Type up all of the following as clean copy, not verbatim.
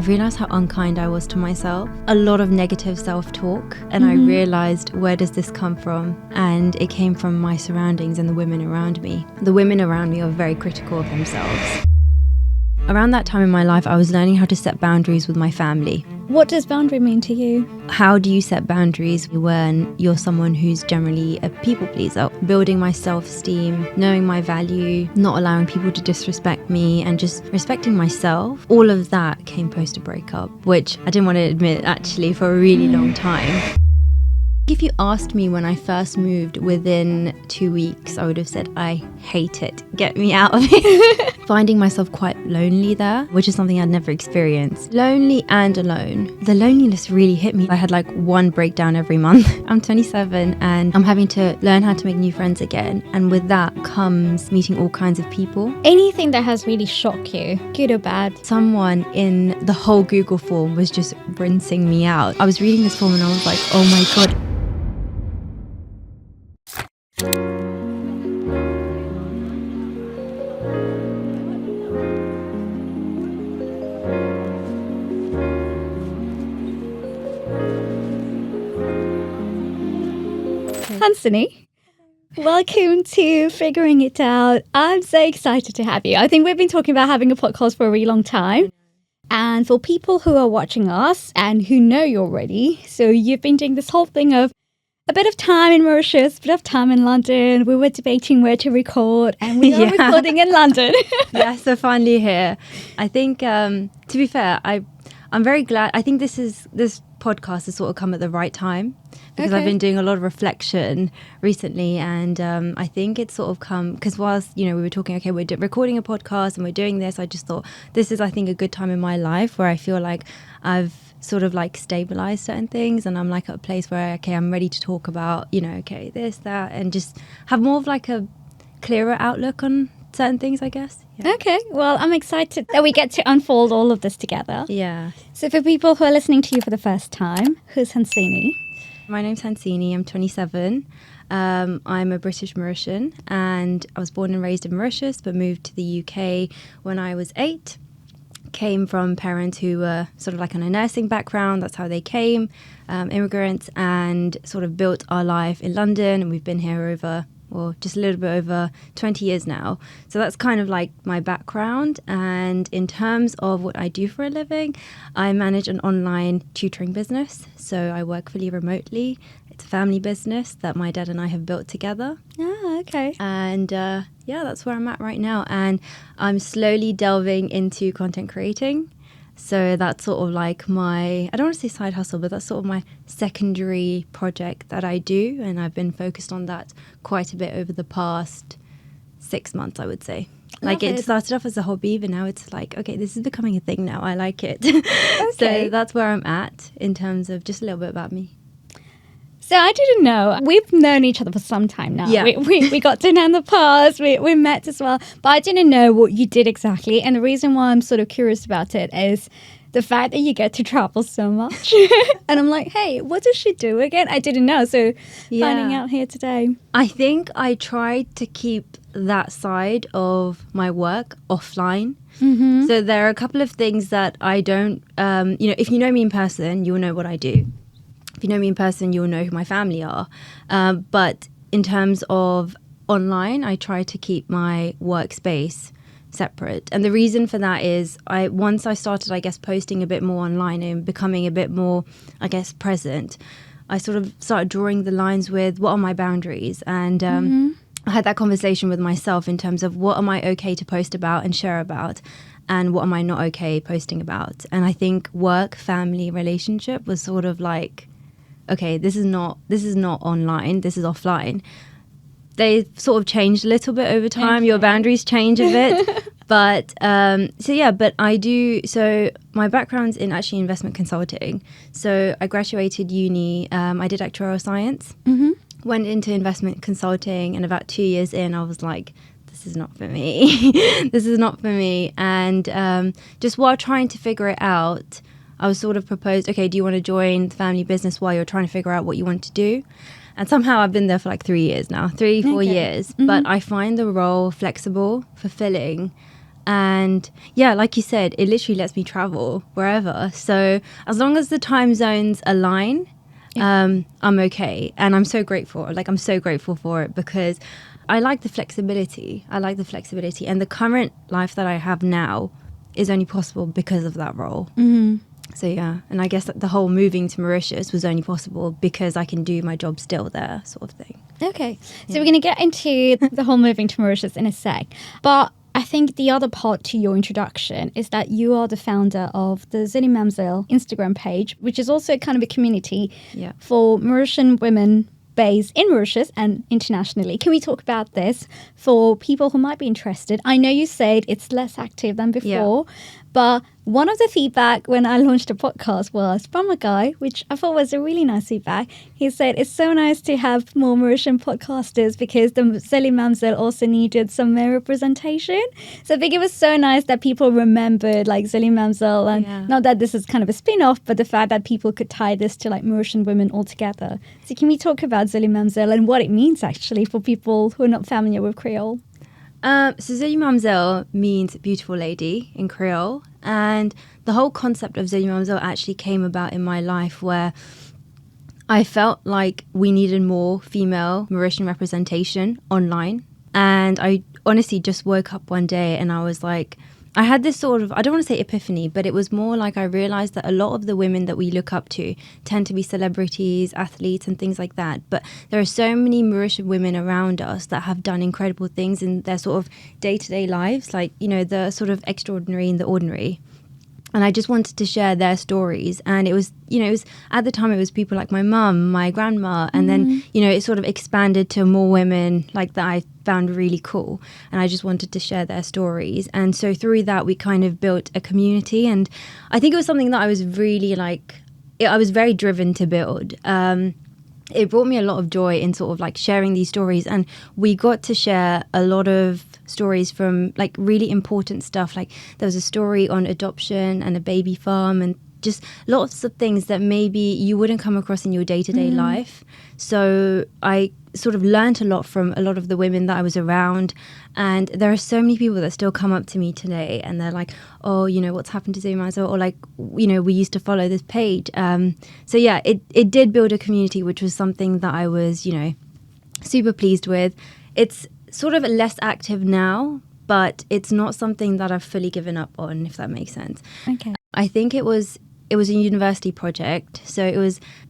I realised how unkind I was to myself. A lot of negative self-talk, and I realised, where does this come from? And it came from my surroundings and the women around me. The women around me are very critical of themselves. Around that time in my life, I was learning how to set boundaries with my family. What does boundary mean to you? How do you set boundaries when you're someone who's generally a people pleaser? Building my self-esteem, knowing my value, not allowing people to disrespect me, and just respecting myself. All of that came post a breakup, which I didn't want to admit actually for a really long time. If you asked me when I first moved within 2 weeks, I would have said, I hate it. Get me out of here. Finding myself quite lonely there, which is something I'd never experienced. Lonely and alone. The loneliness really hit me. I had like one breakdown every month. I'm 27 and I'm having to learn how to make new friends again. And with that comes meeting all kinds of people. Anything that has really shocked you, good or bad? Someone in the whole Google form was just rinsing me out. I was reading this form and I was like, oh my God. Hansinee, welcome to Figuring It Out. I'm so excited to have you. I think we've been talking about having a podcast for a really long time. And for people who are watching us and who know you already, so you've been doing this whole thing of a bit of time in Mauritius, a bit of time in London. We were debating where to record, and we are recording in London. Yeah, so finally here. I think, to be fair, I'm very glad. I think this podcast has sort of come at the right time because I've been doing a lot of reflection recently, and I think it's sort of come because whilst we were talking, okay, we're recording a podcast and we're doing this, I just thought this is, I think, a good time in my life where I feel like I've sort of like stabilized certain things and I'm like at a place where I'm ready to talk about this, that, and just have more of like a clearer outlook on certain things, I guess. Okay, well, I'm excited that we get to unfold all of this together. Yeah. So for people who are listening to you for the first time, who's Hansinee? My name's Hansinee. I'm 27. I'm a British Mauritian, and I was born and raised in Mauritius, but moved to the UK when I was 8. Came from parents who were sort of like on a nursing background. That's how they came, immigrants, and sort of built our life in London. And we've been here over, or just a little bit over 20 years now. So that's kind of like my background. And in terms of what I do for a living, I manage an online tutoring business. So I work fully remotely. It's a family business that my dad and I have built together. Ah, okay. And that's where I'm at right now. And I'm slowly delving into content creating. So that's sort of like I don't want to say side hustle, but that's sort of my secondary project that I do. And I've been focused on that quite a bit over the past 6 months, I would say. Like it started off as a hobby, but now it's like, okay, this is becoming a thing now. I like it. So that's where I'm at in terms of just a little bit about me. So I didn't know. We've known each other for some time now. Yeah. We got to know in the past. We met as well. But I didn't know what you did exactly. And the reason why I'm sort of curious about it is the fact that you get to travel so much. And I'm like, hey, what does she do again? I didn't know. So finding out here today. I think I tried to keep that side of my work offline. Mm-hmm. So there are a couple of things that I don't, if you know me in person, you'll know what I do. If you know me in person, you'll know who my family are. But in terms of online, I try to keep my workspace separate. And the reason for that is once I started, I guess, posting a bit more online and becoming a bit more, I guess, present, I sort of started drawing the lines with what are my boundaries. And I had that conversation with myself in terms of what am I okay to post about and share about, and what am I not okay posting about. And I think work, family, relationship was sort of like, okay, this is not online, this is offline. They sort of changed a little bit over time. Okay. Your boundaries change a bit. But I do. So my background's in actually investment consulting. So I graduated uni. I did actuarial science. Mm-hmm. Went into investment consulting, and about 2 years in, I was like, this is not for me. This is not for me. And just while trying to figure it out, I was sort of proposed, okay, do you want to join the family business while you're trying to figure out what you want to do? And somehow I've been there for like 3 years now, 4 years. Mm-hmm. But I find the role flexible, fulfilling, And yeah, like you said, it literally lets me travel wherever. So as long as the time zones align, I'm okay. And I'm so grateful. Like, I'm so grateful for it because I like the flexibility. And the current life that I have now is only possible because of that role. So yeah, and I guess that the whole moving to Mauritius was only possible because I can do my job still there, sort of thing. Okay, so we're going to get into the whole moving to Mauritius in a sec. But I think the other part to your introduction is that you are the founder of the Zoli Mamzel Instagram page, which is also kind of a community for Mauritian women based in Mauritius and internationally. Can we talk about this for people who might be interested? I know you said it's less active than before, but one of the feedback when I launched a podcast was from a guy, which I thought was a really nice feedback. He said, it's so nice to have more Mauritian podcasters because the Zoli Mamzel also needed some male representation. So I think it was so nice that people remembered like Zoli Mamzel, and not that this is kind of a spin-off, but the fact that people could tie this to like Mauritian women altogether. So can we talk about Zoli Mamzel and what it means actually for people who are not familiar with Creole? So Zoli Mamzel means beautiful lady in Creole, and the whole concept of Zoli Mamzel actually came about in my life where I felt like we needed more female Mauritian representation online. And I honestly just woke up one day and I was like, I had this sort of, I don't want to say epiphany, but it was more like I realized that a lot of the women that we look up to tend to be celebrities, athletes and things like that. But there are so many Mauritian women around us that have done incredible things in their sort of day-to-day lives, like, you know, the sort of extraordinary and the ordinary. And I just wanted to share their stories. And it was, you know, it was at the time it was people like my mum, my grandma. And then, you know, it sort of expanded to more women like that I found really cool. And I just wanted to share their stories. And so through that, we kind of built a community. And I think it was something that I was really like, I was very driven to build. It brought me a lot of joy in sort of like sharing these stories. And we got to share a lot of stories from like really important stuff. Like there was a story on adoption and a baby farm and just lots of things that maybe you wouldn't come across in your day-to-day life. So I sort of learned a lot from a lot of the women that I was around. And there are so many people that still come up to me today and they're like, oh, you know, what's happened to ZMel? Or like, you know, we used to follow this page. So yeah, it did build a community, which was something that I was, you know, super pleased with. It's sort of less active now, but it's not something that I've fully given up on, if that makes sense. Okay. I think it was a university project. So it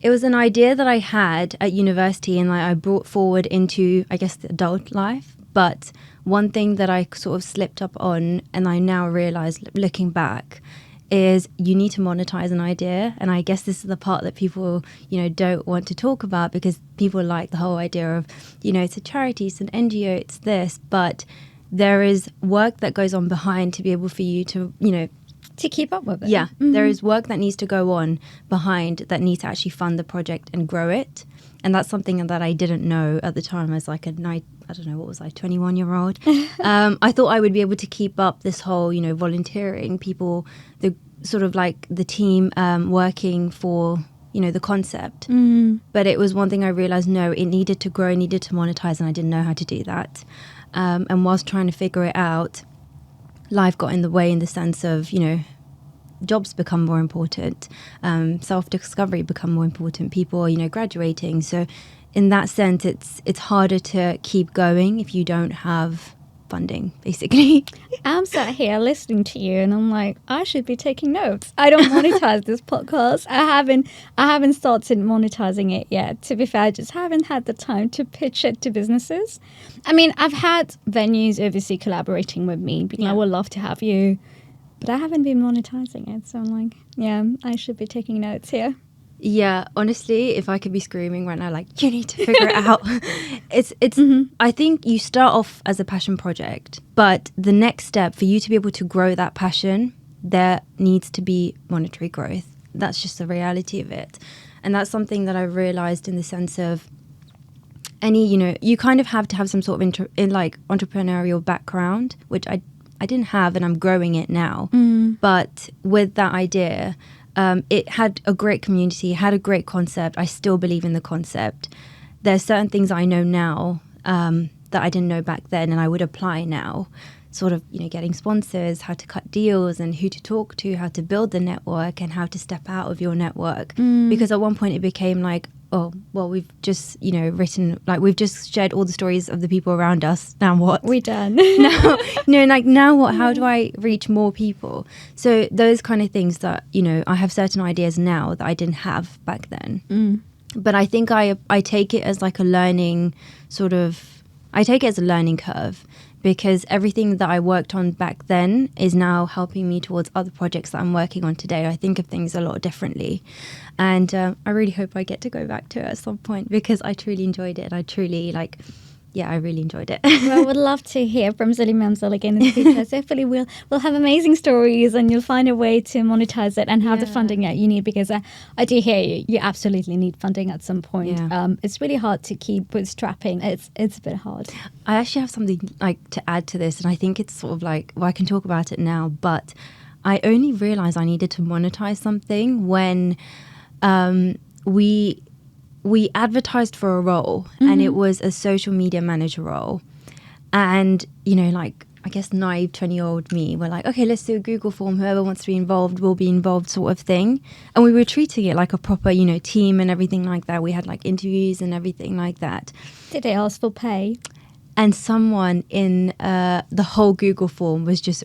was an idea that I had at university and I brought forward into, I guess, the adult life. But one thing that I sort of slipped up on and I now realize looking back is you need to monetize an idea. And I guess this is the part that people, you know, don't want to talk about because people like the whole idea of, you know, it's a charity, it's an NGO, it's this. But there is work that goes on behind to be able for you to, you know, to keep up with it. Yeah, there is work that needs to go on behind that needs to actually fund the project and grow it. And that's something that I didn't know at the time as like I don't know, what was I, 21-year-old? I thought I would be able to keep up this whole, you know, volunteering, people, the sort of like the team working for, you know, the concept. But it was one thing I realized, no, it needed to grow, it needed to monetize, and I didn't know how to do that. And whilst trying to figure it out, life got in the way in the sense of, you know, jobs become more important, self-discovery become more important, people are, you know, graduating. So in that sense, it's harder to keep going if you don't have funding, basically. I'm sat here listening to you and I'm like, I should be taking notes. I don't monetize this podcast. I haven't started monetizing it yet. To be fair, I just haven't had the time to pitch it to businesses. I mean, I've had venues obviously collaborating with me, being like, I would love to have you, but I haven't been monetizing it. So I'm like, yeah, I should be taking notes here. Yeah, honestly, if I could be screaming right now, like, you need to figure it out. It's. I think you start off as a passion project, but the next step for you to be able to grow that passion, there needs to be monetary growth. That's just the reality of it. And that's something that I realized in the sense of any, you know, you kind of have to have some sort of entrepreneurial background, which I didn't have, and I'm growing it now. But with that idea, it had a great community, had a great concept. I still believe in the concept. There's certain things I know now that I didn't know back then and I would apply now. sort of, getting sponsors, how to cut deals and who to talk to, how to build the network and how to step out of your network. Because at one point it became like, oh, well, we've just, we've just shared all the stories of the people around us. Now what? We're done. Now what? How do I reach more people? So those kind of things that, I have certain ideas now that I didn't have back then. But I think I take it as like a learning I take it as a learning curve, because everything that I worked on back then is now helping me towards other projects that I'm working on today. I think of things a lot differently. And I really hope I get to go back to it at some point, because I truly enjoyed it. I really enjoyed it. Well, would love to hear from Zoli Mamzel again in the future. So hopefully we'll have amazing stories and you'll find a way to monetize it and have the funding that you need, because I do hear you. You absolutely need funding at some point. Yeah. It's really hard to keep bootstrapping. It's a bit hard. I actually have something to add to this, and I think it's sort of I can talk about it now, but I only realized I needed to monetize something when we advertised for a role, and it was a social media manager role. And, I guess naive 20-year-old me were like, okay, let's do a Google form. Whoever wants to be involved will be involved, sort of thing. And we were treating it like a proper, team and everything like that. We had interviews and everything like that. Did they ask for pay? And someone in the whole Google form was just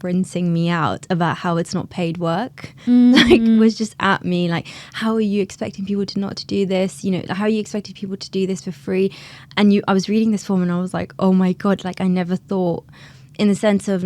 rinsing me out about how it's not paid work. Was just at me how are you expecting people to do this, how are you expecting people to do this for free? And I was reading this form and I was like, oh my god, I never thought, in the sense of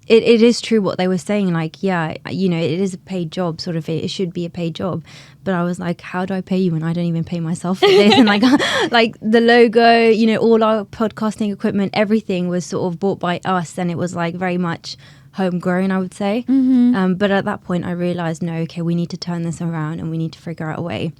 it is true what they were saying, it is a paid job, sort of, it should be a paid job. But I was like, how do I pay you when I don't even pay myself for this? And the logo, all our podcasting equipment, everything was sort of bought by us, and it was very much homegrown, I would say. But at that point I realized, no, okay, we need to turn this around and we need to figure out a way.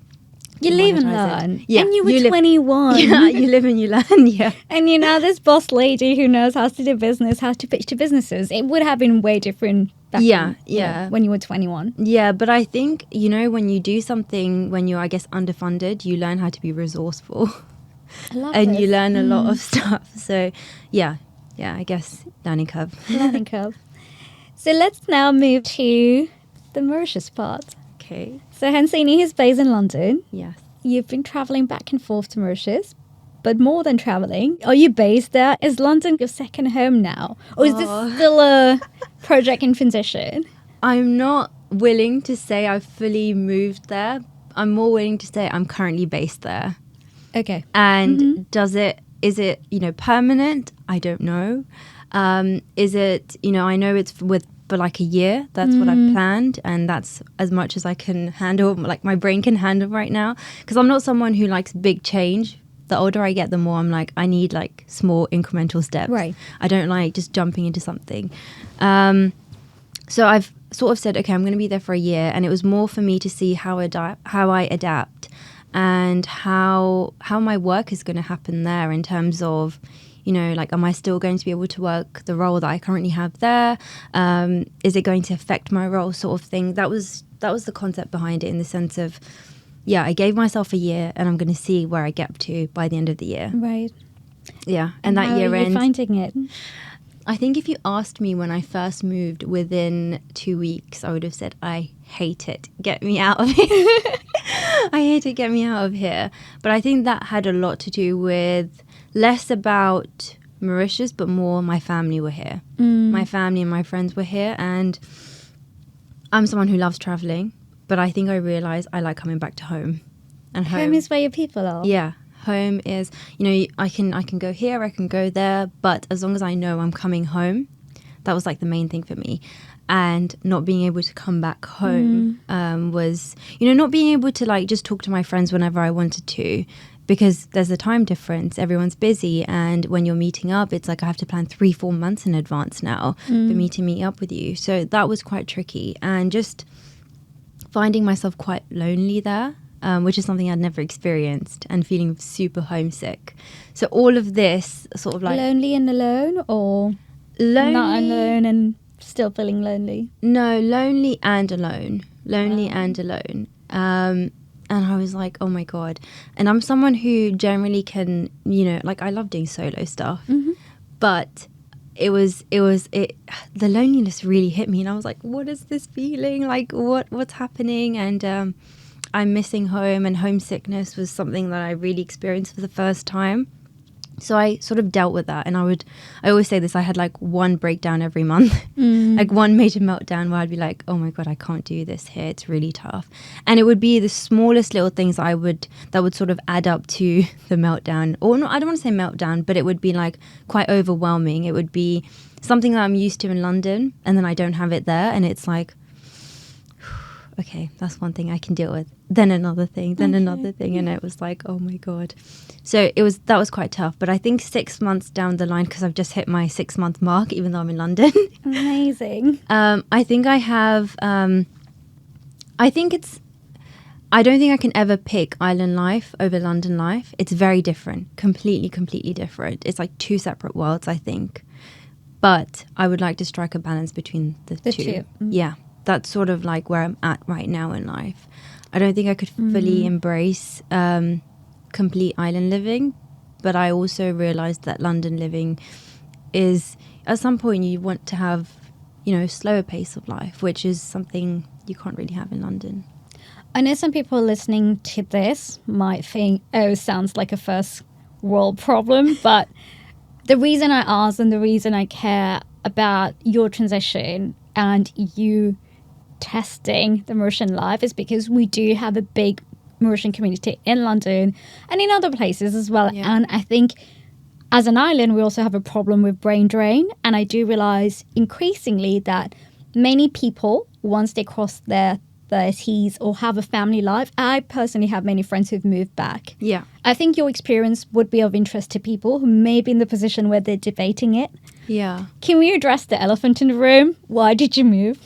You live and learn. Yeah, and you were 21. Yeah, you live and you learn, yeah. And this boss lady who knows how to do business, how to pitch to businesses. It would have been way different back then, when you were 21. Yeah, but I think, when you do something, when you're, I guess, underfunded, you learn how to be resourceful. I love and this. you learn a lot of stuff. So, yeah, I guess learning curve. Learning curve. So let's now move to the Mauritius part. Okay. So Hansinee is based in London. Yes. You've been travelling back and forth to Mauritius, but more than travelling, are you based there? Is London your second home now? Or is this still a project in transition? I'm not willing to say I've fully moved there. I'm more willing to say I'm currently based there. Okay. And is it permanent? I don't know. Is it, I know it's for a year. That's what I've planned, and that's as much as I can handle, my brain can handle right now, because I'm not someone who likes big change. The older I get, the more I'm I need small incremental steps. Right. I don't like just jumping into something. So I've sort of said, okay, I'm going to be there for a year, and it was more for me to see how I adapt and how my work is going to happen there, in terms of, am I still going to be able to work the role that I currently have there? Is it going to affect my role, sort of thing? That was the concept behind it, in the sense of, I gave myself a year and I'm going to see where I get to by the end of the year. Right. Yeah. And that how year are you end. finding it? I think if you asked me when I first moved within 2 weeks, I would have said, I hate it. Get me out of here. I hate it. Get me out of here. But I think that had a lot to do with less about Mauritius, but more my family were here. My family and my friends were here, and I'm someone who loves traveling, but I think I realized I like coming back to home. And Home is where your people are. Yeah. Home is, I can go here, I can go there, but as long as I know I'm coming home, that was the main thing for me. And not being able to come back home was, not being able to just talk to my friends whenever I wanted to, because there's a time difference. Everyone's busy, and when you're meeting up, it's I have to plan 3-4 months in advance now for me to meet up with you. So that was quite tricky, and just finding myself quite lonely there, which is something I'd never experienced, and feeling super homesick. So all of this sort of lonely and alone, or lonely, not alone and still feeling lonely? No, lonely and alone. Lonely and alone. And I was like, oh my God. And I'm someone who generally can, I love doing solo stuff. But the loneliness really hit me, and I was like, what is this feeling? Like, what's happening? And I'm missing home, and homesickness was something that I really experienced for the first time. So I sort of dealt with that, and I always say this, I had like one breakdown every month, like one major meltdown where I'd be like, oh my God, I can't do this here. It's really tough. And it would be the smallest little things that would sort of add up to the meltdown. Or no, I don't want to say meltdown, but it would be like quite overwhelming. It would be something that I'm used to in London, and then I don't have it there. And it's like, okay, that's one thing I can deal with. Then another thing, then another thing. And it was like, oh my God. So that was quite tough. But I think 6 months down the line, because I've just hit my 6-month mark, even though I'm in London. Amazing. I think I have, I don't think I can ever pick island life over London life. It's very different, completely different. It's like two separate worlds, I think. But I would like to strike a balance between the two. Yeah. That's sort of like where I'm at right now in life. I don't think I could fully embrace complete island living, but I also realized that London living is, at some point you want to have, slower pace of life, which is something you can't really have in London. I know some people listening to this might think, oh, sounds like a first world problem, but the reason I ask and the reason I care about your transition and you testing the Mauritian life is because we do have a big Mauritian community in London and in other places as well. Yeah. And I think as an island, we also have a problem with brain drain. And I do realize increasingly that many people, once they cross their 30s or have a family life, I personally have many friends who've moved back. Yeah. I think your experience would be of interest to people who may be in the position where they're debating it. Yeah. Can we address the elephant in the room? Why did you move?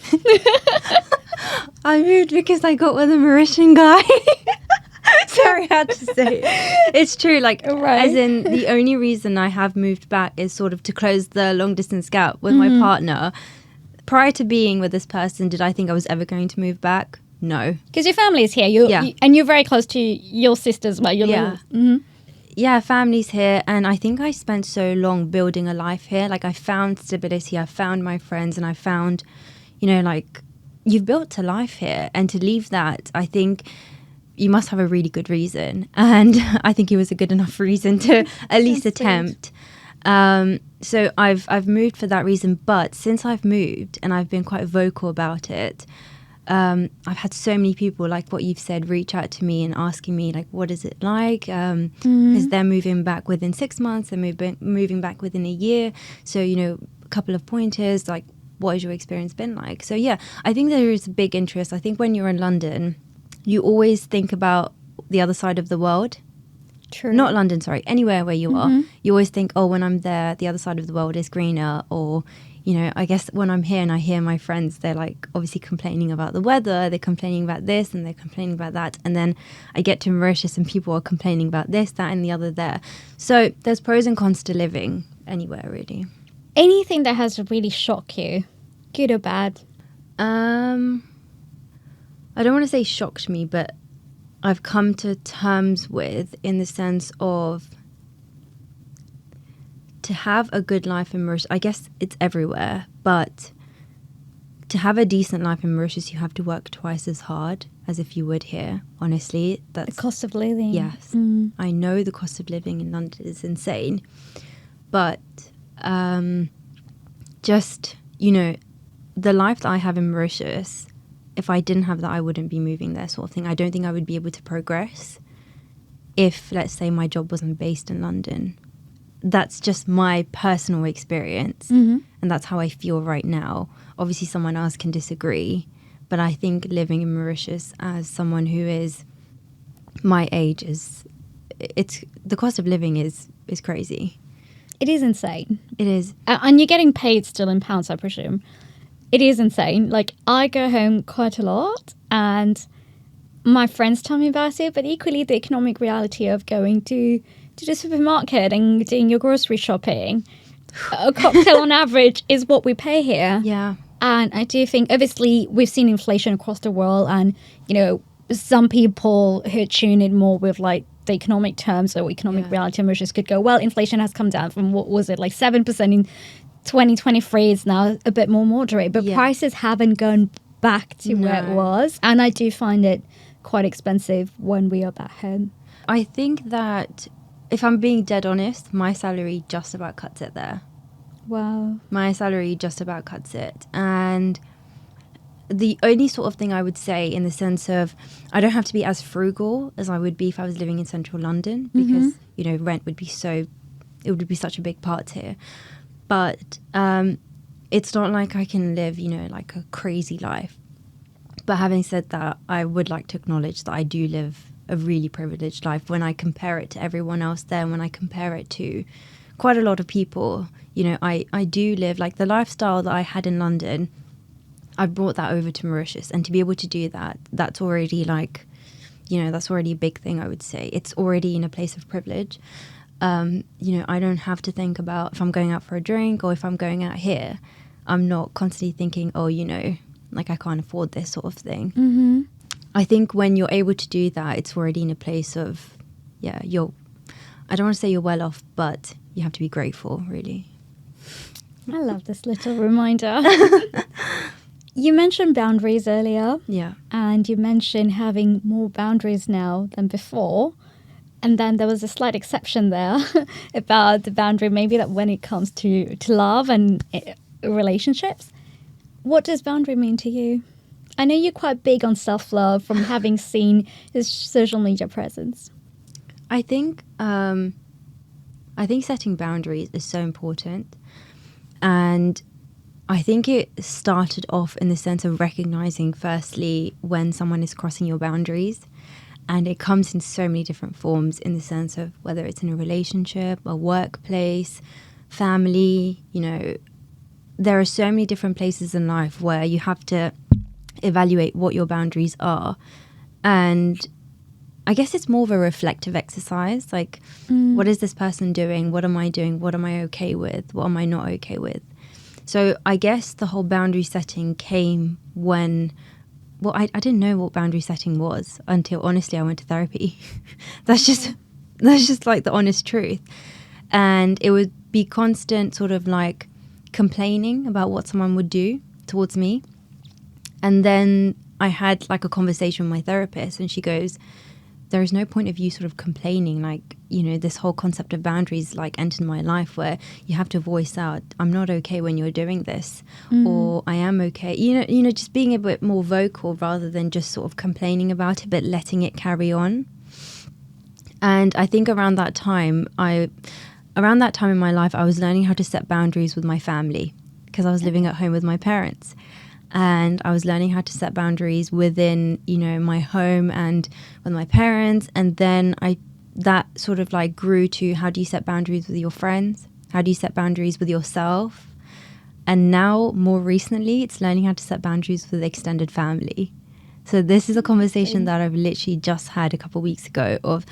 I moved because I got with a Mauritian guy. Sorry, I had to say it. It's true. Like, right. As in, the only reason I have moved back is sort of to close the long distance gap with my partner. Prior to being with this person, did I think I was ever going to move back? No. Because your family is here. And you're very close to your sisters. Yeah, family's here. And I think I spent so long building a life here. Like, I found stability. I found my friends. And I found, you've built a life here. And to leave that, I think you must have a really good reason. And I think it was a good enough reason to at least attempt. So I've moved for that reason. But since I've moved and I've been quite vocal about it, I've had so many people, like what you've said, reach out to me and asking me, like, what is it like? Because they're moving back within 6 months, they're moving back within a year. So, a couple of pointers, like, what has your experience been like? So, yeah, I think there is a big interest. I think when you're in London, you always think about the other side of the world. True. Not London, sorry, anywhere where you are. You always think, oh, when I'm there, the other side of the world is greener. Or, I guess when I'm here and I hear my friends, they're like obviously complaining about the weather, they're complaining about this and they're complaining about that. And then I get to Mauritius and people are complaining about this, that and the other there. So there's pros and cons to living anywhere, really. Anything that has really shocked you, good or bad? I don't want to say shocked me, but I've come to terms with, in the sense of, to have a good life in Mauritius, I guess it's everywhere, but to have a decent life in Mauritius, you have to work twice as hard as if you would here, honestly. That's the cost of living. Yes. I know the cost of living in London is insane, but just, the life that I have in Mauritius, if I didn't have that, I wouldn't be moving there, sort of thing. I don't think I would be able to progress if, let's say, my job wasn't based in London. That's just my personal experience, and that's how I feel right now. Obviously, someone else can disagree, but I think living in Mauritius as someone who is my age the cost of living is crazy. It is insane. It is. And you're getting paid still in pounds, I presume. It is insane. Like, I go home quite a lot and my friends tell me about it, but equally the economic reality of going to the supermarket and doing your grocery shopping, a cocktail on average is what we pay here. Yeah. And I do think, obviously, we've seen inflation across the world and, some people who tune in more with, like, the economic terms or economic reality of Mauritius could go, well, inflation has come down from, what was it, like 7% in 2023 is now a bit more moderate, but Yeah. prices haven't gone back to where it No. was. And I do find it quite expensive when we are back home. I think that if I'm being dead honest, my salary just about cuts it there. Wow. My salary just about cuts it. And the only sort of thing I would say in the sense of I don't have to be as frugal as I would be if I was living in central London because, you know, rent would be it would be such a big part here. But it's not like I can live, you know, like a crazy life. But having said that, I would like to acknowledge that I do live a really privileged life when I compare it to everyone else there, and when I compare it to quite a lot of people. You know, I do live like the lifestyle that I had in London. I brought that over to Mauritius, and to be able to do that, that's already like, you know, that's already a big thing, I would say. It's already in a place of privilege. You know, I don't have to think about if I'm going out for a drink or if I'm going out here. I'm not constantly thinking, oh, you know, like I can't afford this sort of thing. Mm-hmm. I think when you're able to do that, it's already in a place of, yeah, I don't want to say you're well off, but you have to be grateful, really. I love this little reminder. You mentioned boundaries earlier. Yeah. And you mentioned having more boundaries now than before. And then there was a slight exception there about the boundary, maybe that when it comes to love and relationships. What does boundary mean to you? I know you're quite big on self-love from having seen his social media presence. I think setting boundaries is so important. And I think it started off in the sense of recognizing, firstly, when someone is crossing your boundaries. And it comes in so many different forms in the sense of whether it's in a relationship, a workplace, family. You know, there are so many different places in life where you have to evaluate what your boundaries are. And I guess it's more of a reflective exercise. Like, what is this person doing? What am I doing? What am I okay with? What am I not okay with? So I guess the whole boundary setting came when, well, I didn't know what boundary setting was until, honestly, I went to therapy. That's just like the honest truth. And it would be constant sort of like complaining about what someone would do towards me. And then I had like a conversation with my therapist, and she goes, there is no point of you sort of complaining. Like, you know, this whole concept of boundaries like entered my life where you have to voice out, I'm not okay when you're doing this, or I am okay. You know, just being a bit more vocal rather than just sort of complaining about it, but letting it carry on. And I think around that time in my life, I was learning how to set boundaries with my family because I was living at home with my parents. And I was learning how to set boundaries within, you know, my home and with my parents. And then that sort of like grew to, how do you set boundaries with your friends? How do you set boundaries with yourself? And now, more recently, it's learning how to set boundaries with extended family. So this is a conversation that I've literally just had a couple of weeks ago of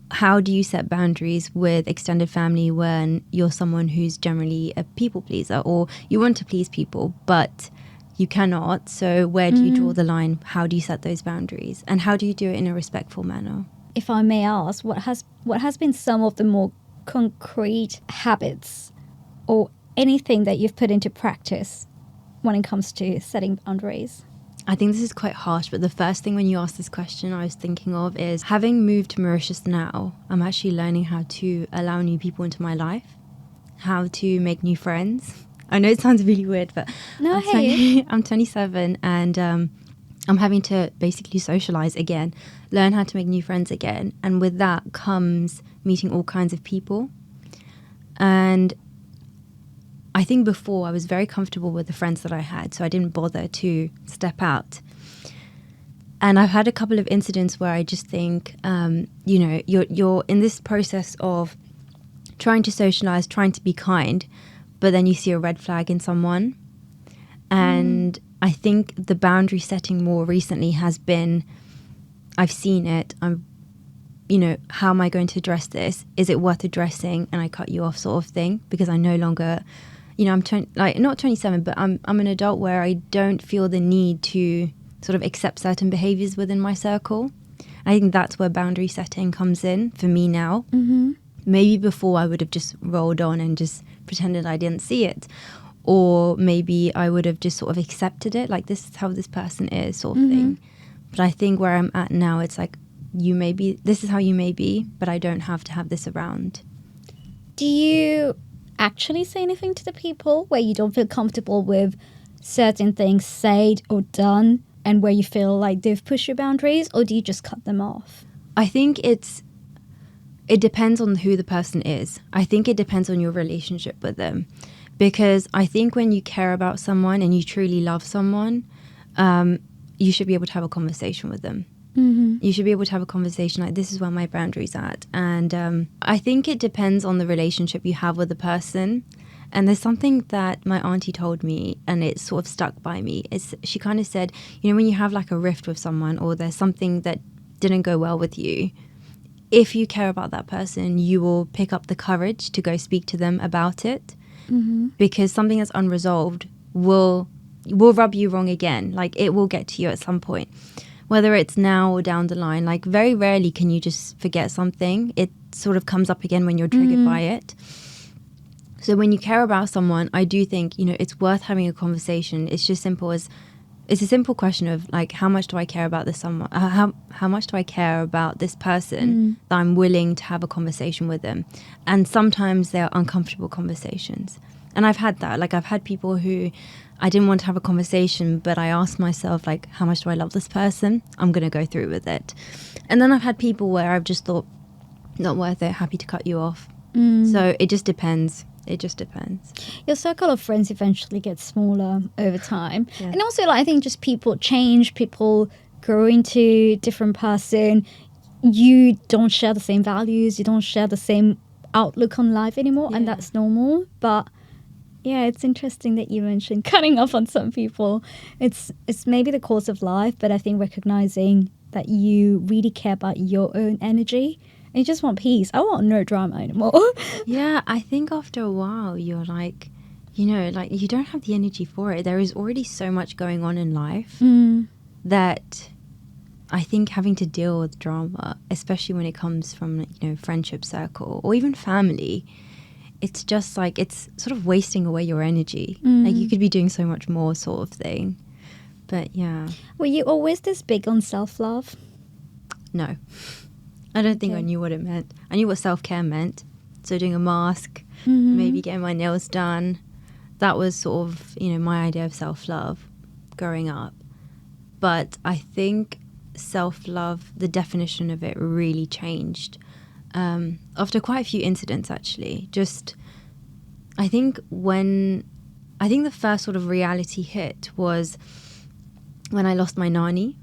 how do you set boundaries with extended family when you're someone who's generally a people pleaser, or you want to please people, but you cannot. So where do you draw the line? How do you set those boundaries? And how do you do it in a respectful manner? If I may ask, what has been some of the more concrete habits or anything that you've put into practice when it comes to setting boundaries? I think this is quite harsh, but the first thing when you asked this question I was thinking of is, having moved to Mauritius now, I'm actually learning how to allow new people into my life, how to make new friends. I know it sounds really weird, but No, I'm 27 and I'm having to basically socialize again, learn how to make new friends again. And with that comes meeting all kinds of people. And I think before I was very comfortable with the friends that I had, so I didn't bother to step out. And I've had a couple of incidents where I just think, you know, you're in this process of trying to socialize, trying to be kind, but then you see a red flag in someone. And I think the boundary setting more recently has been, I've seen it, you know, how am I going to address this? Is it worth addressing? And I cut you off sort of thing, because I no longer, you know, not 27, but I'm an adult where I don't feel the need to sort of accept certain behaviors within my circle. I think that's where boundary setting comes in for me now. Maybe before I would have just rolled on and just pretended I didn't see it. Or maybe I would have just sort of accepted it, like this is how this person is, sort of thing. But I think where I'm at now, it's like, this is how you may be, but I don't have to have this around. Do you actually say anything to the people where you don't feel comfortable with certain things said or done, and where you feel like they've pushed your boundaries, or do you just cut them off? I think it depends on who the person is. I think it depends on your relationship with them. Because I think when you care about someone and you truly love someone, you should be able to have a conversation with them. You should be able to have a conversation like, this is where my boundary's at. And I think it depends on the relationship you have with the person. And there's something that my auntie told me, and it sort of stuck by me. She kind of said, when you have like a rift with someone, or there's something that didn't go well with you, if you care about that person, you will pick up the courage to go speak to them about it. Because something that's unresolved will rub you wrong again. Like, it will get to you at some point, whether it's now or down the line. Like, very rarely can you just forget something. It sort of comes up again when you're triggered by it. So when you care about someone, I do think, it's worth having a conversation. It's just it's a simple question of like, how much do I care about this someone? How much do I care about this person that I'm willing to have a conversation with them? And sometimes they're uncomfortable conversations. And I've had that. Like, I've had people who I didn't want to have a conversation, but I asked myself, like, how much do I love this person? I'm going to go through with it. And then I've had people where I've just thought, not worth it, happy to cut you off. So it just depends. It just depends. Your circle of friends eventually gets smaller over time. Yeah. And also, I think just people change, people grow into different person. You don't share the same values, you don't share the same outlook on life anymore, and that's normal. But yeah, it's interesting that you mentioned cutting off on some people. It's maybe the course of life, but I think recognizing that you really care about your own energy. And you just want peace. I want no drama anymore. Yeah, I think after a while, you're like, you don't have the energy for it. There is already so much going on in life that I think having to deal with drama, especially when it comes from, friendship circle or even family, it's just like, it's sort of wasting away your energy. Like, you could be doing so much more, sort of thing. But yeah. Were you always this big on self-love? No. I don't think I knew what it meant. I knew what self-care meant. So doing a mask, maybe getting my nails done. That was sort of, my idea of self-love growing up. But I think self-love, the definition of it really changed after quite a few incidents, actually. I think the first sort of reality hit was when I lost my nanny.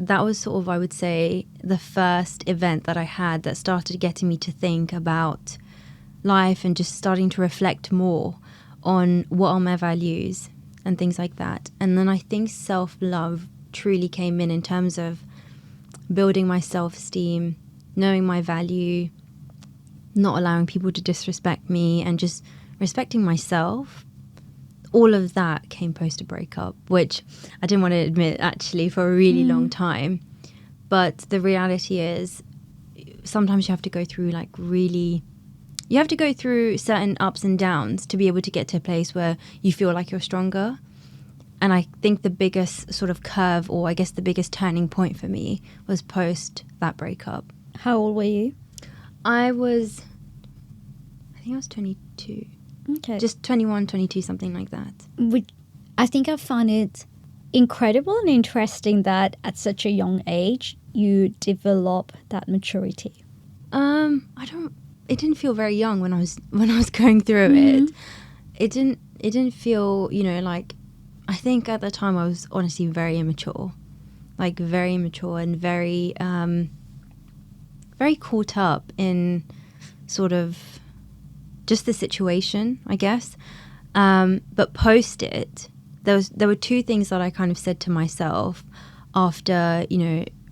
That was sort of, I would say, the first event that I had that started getting me to think about life and just starting to reflect more on what are my values and things like that. And then I think self-love truly came in terms of building my self-esteem, knowing my value, not allowing people to disrespect me, and just respecting myself. All of that came post a breakup, which I didn't want to admit actually for a really long time. But the reality is, sometimes you have to go through you have to go through certain ups and downs to be able to get to a place where you feel like you're stronger. And I think the biggest sort of curve, or I guess the biggest turning point for me, was post that breakup. How old were you? I think I was 22. Okay. Just 21, 22, something like that. I think I found it incredible and interesting that at such a young age you develop that maturity. It didn't feel very young when I was going through it. It didn't feel, like, I think at the time I was honestly very immature. Like, very immature and very very caught up in sort of just the situation, I guess. But post it, there were two things that I kind of said to myself after,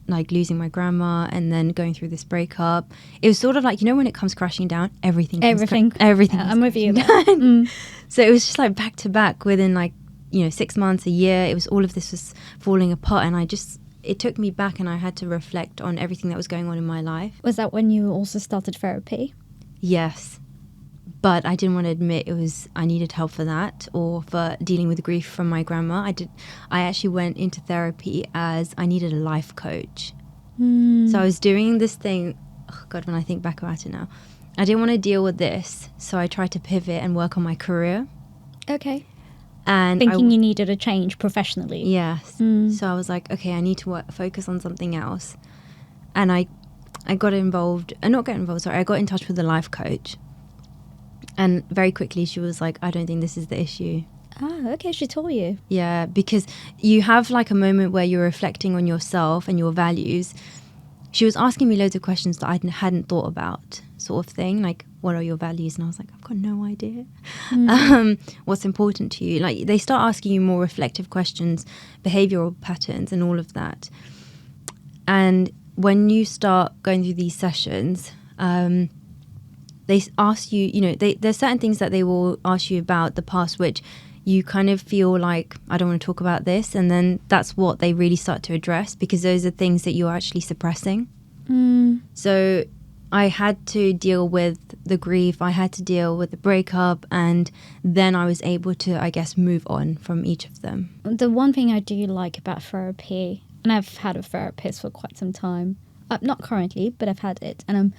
like losing my grandma and then going through this breakup. It was sort of like, when it comes crashing down, everything. I'm with you. So it was just like back to back within 6 months, a year. It was all of this was falling apart, and it took me back, and I had to reflect on everything that was going on in my life. Was that when you also started therapy? Yes. But I didn't want to admit I needed help for that, or for dealing with grief from my grandma. I actually went into therapy as I needed a life coach. So I was doing this thing, oh God, when I think back about it now, I didn't want to deal with this. So I tried to pivot and work on my career. Okay. And Thinking you needed a change professionally. Yes. So I was like, okay, I need to focus on something else. And I got involved, I got in touch with a life coach. And very quickly she was like, I don't think this is the issue. Ah, okay, she told you. Yeah, because you have like a moment where you're reflecting on yourself and your values. She was asking me loads of questions that I hadn't thought about, sort of thing, like, what are your values? And I was like, I've got no idea. What's important to you? Like, they start asking you more reflective questions, behavioral patterns and all of that. And when you start going through these sessions, they ask you, there's certain things that they will ask you about the past, which you kind of feel like, I don't want to talk about this. And then that's what they really start to address, because those are things that you're actually suppressing. So I had to deal with the grief. I had to deal with the breakup. And then I was able to, I guess, move on from each of them. The one thing I do like about therapy, and I've had a therapist for quite some time, not currently, but I've had it. And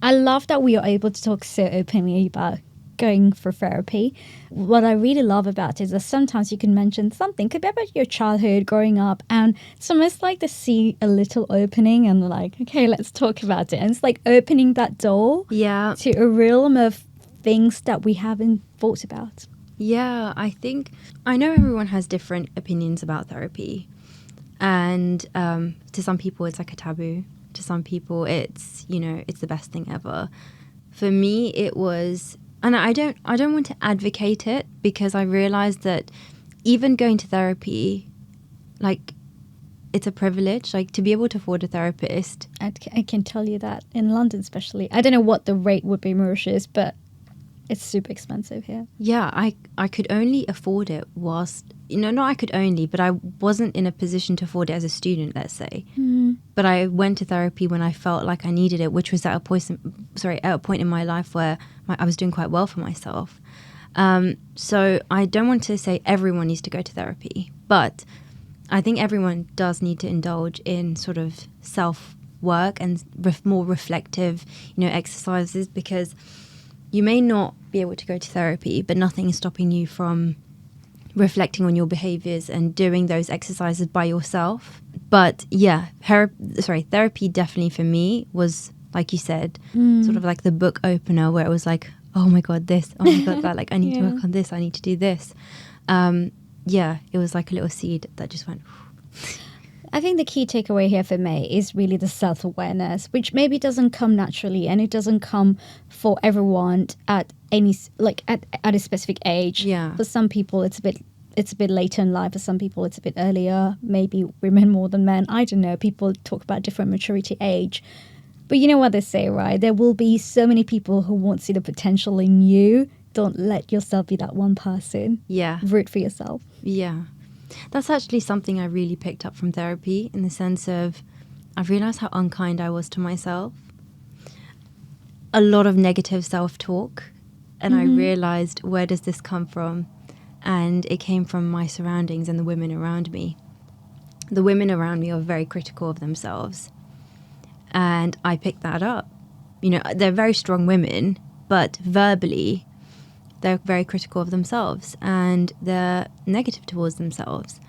I love that we are able to talk so openly about going for therapy. What I really love about it is that sometimes you can mention something, could be about your childhood, growing up, and it's almost like to see a little opening and like, okay, let's talk about it. And it's like opening that door to a realm of things that we haven't thought about. Yeah, I know everyone has different opinions about therapy. And to some people it's like a taboo. To some people it's, it's the best thing ever. For me it was, and I don't want to advocate it, because I realized that even going to therapy, like, it's a privilege, like, to be able to afford a therapist. I can tell you that in London especially. I don't know what the rate would be in Mauritius, but it's super expensive here. Yeah, I could only afford it whilst, not I could only, but I wasn't in a position to afford it as a student, let's say. But I went to therapy when I felt like I needed it, which was at a point in my life where I was doing quite well for myself. So I don't want to say everyone needs to go to therapy, but I think everyone does need to indulge in sort of self-work and more reflective, exercises, because you may not be able to go to therapy, but nothing is stopping you from reflecting on your behaviors and doing those exercises by yourself. But yeah, therapy definitely for me was, like you said, sort of like the book opener, where it was like, oh my God, this, oh my God, that, like, I need to work on this, I need to do this. It was like a little seed that just went. I think the key takeaway here for me is really the self-awareness, which maybe doesn't come naturally, and it doesn't come for everyone at any, like, at a specific age. Yeah. For some people, it's a bit later in life. For some people, it's a bit earlier. Maybe women more than men. I don't know. People talk about different maturity age. But you know what they say, right? There will be so many people who won't see the potential in you. Don't let yourself be that one person. Yeah. Root for yourself. Yeah. That's actually something I really picked up from therapy, in the sense of I've realized how unkind I was to myself. A lot of negative self-talk. And I realized, where does this come from? And it came from my surroundings and the women around me. The women around me are very critical of themselves. And I picked that up. They're very strong women, but verbally, they're very critical of themselves and they're negative towards themselves.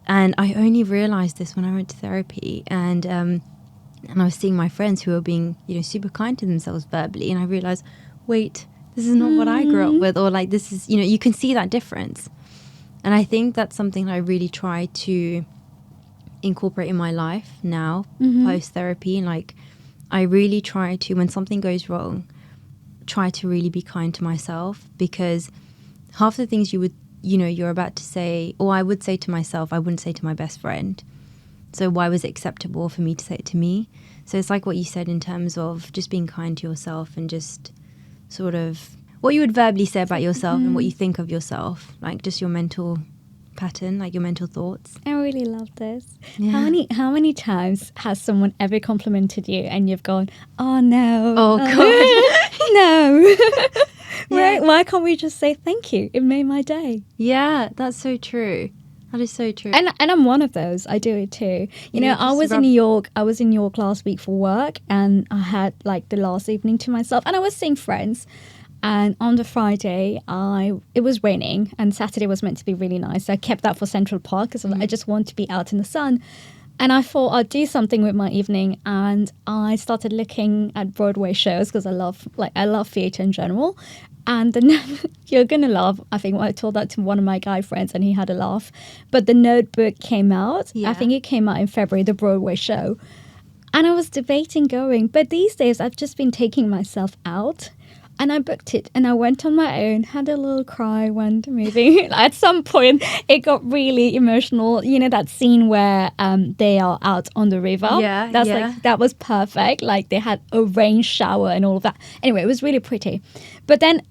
And I only realized this when I went to therapy, and I was seeing my friends who were being, super kind to themselves verbally, and I realized, wait, this is not what I grew up with, or like, this is, you can see that difference. And I think that's something I really try to incorporate in my life now, post therapy. And like, I really try to, when something goes wrong, try to really be kind to myself, because half the things you're about to say, or I would say to myself, I wouldn't say to my best friend. So why was it acceptable for me to say it to me? So it's like what you said in terms of just being kind to yourself, and just sort of what you would verbally say about yourself and what you think of yourself, like just your mental pattern, like your mental thoughts. I really love this. Yeah. How many times has someone ever complimented you and you've gone, oh no, Oh God. no? Right? Why can't we just say thank you? It made my day. Yeah, that's so true. That is so true. And I'm one of those. I do it too. You know, I was in New York. I was in New York last week for work, and I had like the last evening to myself, and I was seeing friends. And on the Friday, it was raining, and Saturday was meant to be really nice. So I kept that for Central Park because I just want to be out in the sun. And I thought I'd do something with my evening, and I started looking at Broadway shows because I love theatre in general. And you're gonna laugh. I think I told that to one of my guy friends, and he had a laugh. But The Notebook came out. Yeah. I think it came out in February, the Broadway show. And I was debating going, but these days I've just been taking myself out. And I booked it, and I went on my own, had a little cry, went to movie. At some point, it got really emotional. You know that scene where they are out on the river? Yeah, that was perfect. Like, they had a rain shower and all of that. Anyway, it was really pretty. But then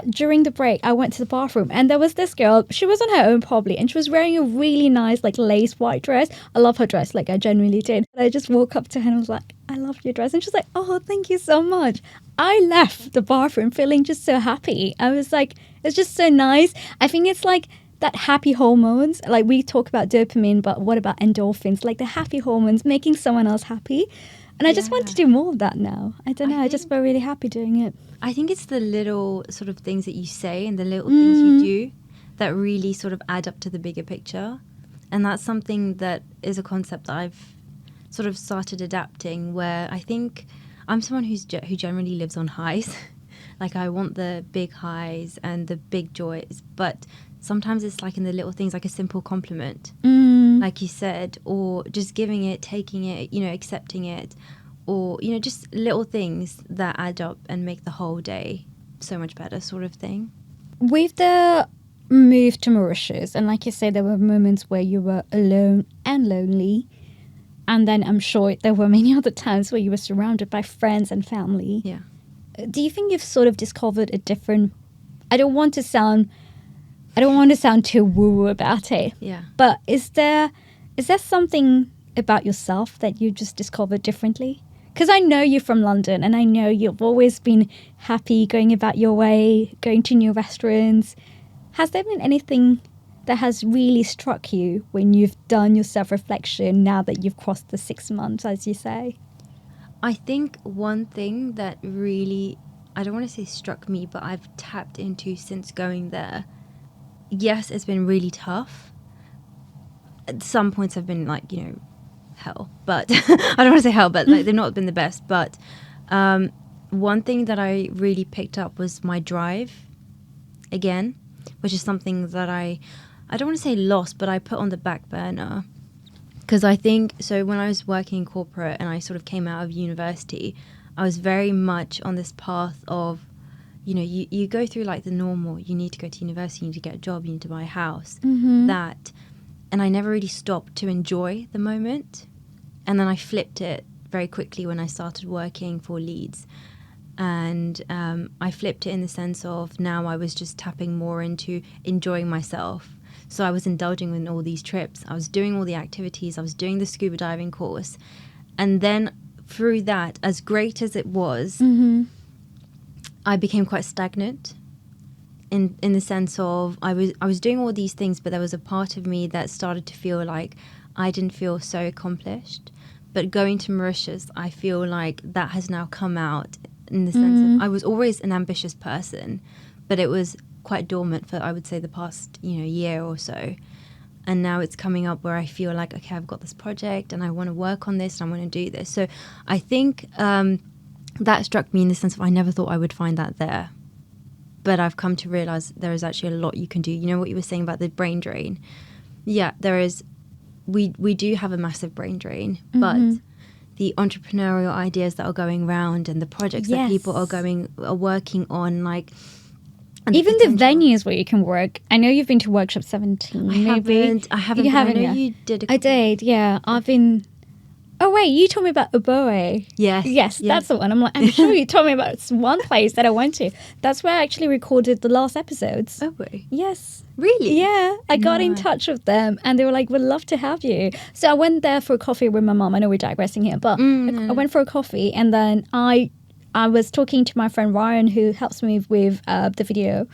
during the break, I went to the bathroom, and there was this girl. She was on her own probably, and she was wearing a really nice, like, lace white dress. I love her dress, like, I genuinely did. I just walked up to her and I was like, I love your dress. And she's like, oh, thank you so much. I left the bathroom feeling just so happy. I was like, it's just so nice. I think it's like that happy hormones. Like, we talk about dopamine, but what about endorphins? Like the happy hormones, making someone else happy. And I just want to do more of that now. I don't know. I just feel really happy doing it. I think it's the little sort of things that you say and the little things you do that really sort of add up to the bigger picture. And that's something that is a concept that I've sort of started adapting, where I think I'm someone who generally lives on highs. Like, I want the big highs and the big joys, but sometimes it's like in the little things, like a simple compliment, like you said, or just giving it, taking it, you know, accepting it, or, you know, just little things that add up and make the whole day so much better, sort of thing. With the move to Mauritius, and like you said, there were moments where you were alone and lonely. And then I'm sure there were many other times where you were surrounded by friends and family. Yeah. Do you think you've sort of discovered a different... I don't want to sound too woo-woo about it. Yeah. But is there something about yourself that you just discovered differently? Because I know you're from London, and I know you've always been happy going about your way, going to new restaurants. Has there been anything that has really struck you when you've done your self-reflection now that you've crossed the 6 months, as you say? I think one thing that really, I don't want to say struck me, but I've tapped into since going there. Yes, it's been really tough. At some points have been like, you know, hell. But I don't want to say hell, but like they've not been the best. But one thing that I really picked up was my drive again, which is something that I don't want to say lost, but I put on the back burner. Because I think, so when I was working in corporate and I sort of came out of university, I was very much on this path of, you know, you go through like the normal, you need to go to university, you need to get a job, you need to buy a house, that. And I never really stopped to enjoy the moment. And then I flipped it very quickly when I started working for Leeds. And I flipped it in the sense of now I was just tapping more into enjoying myself. So I was indulging in all these trips. I was doing all the activities. I was doing the scuba diving course. And then through that, as great as it was, I became quite stagnant in the sense of I was doing all these things, but there was a part of me that started to feel like I didn't feel so accomplished. But going to Mauritius, I feel like that has now come out in the sense of I was always an ambitious person, but it was quite dormant for, I would say, the past, you know, year or so. And now it's coming up where I feel like, okay, I've got this project and I want to work on this and I want to do this. So I think that struck me in the sense of I never thought I would find that there. But I've come to realize there is actually a lot you can do. You know what you were saying about the brain drain? Yeah, there is. We do have a massive brain drain, but the entrepreneurial ideas that are going around and the projects that people are working on, like... Even the venues where you can work. I know you've been to Workshop 17, I haven't. You haven't, I know you did. I did, yeah. I've been... Oh, wait, you told me about Oboe. Yes, that's the one. I'm sure you told me about one place that I went to. That's where I actually recorded the last episodes. Oboe? Yes. Really? Yeah. I got in touch with them and they were like, we'd love to have you. So I went there for a coffee with my mom. I know we're digressing here, but I went for a coffee and then I I was talking to my friend Ryan, who helps me with the video.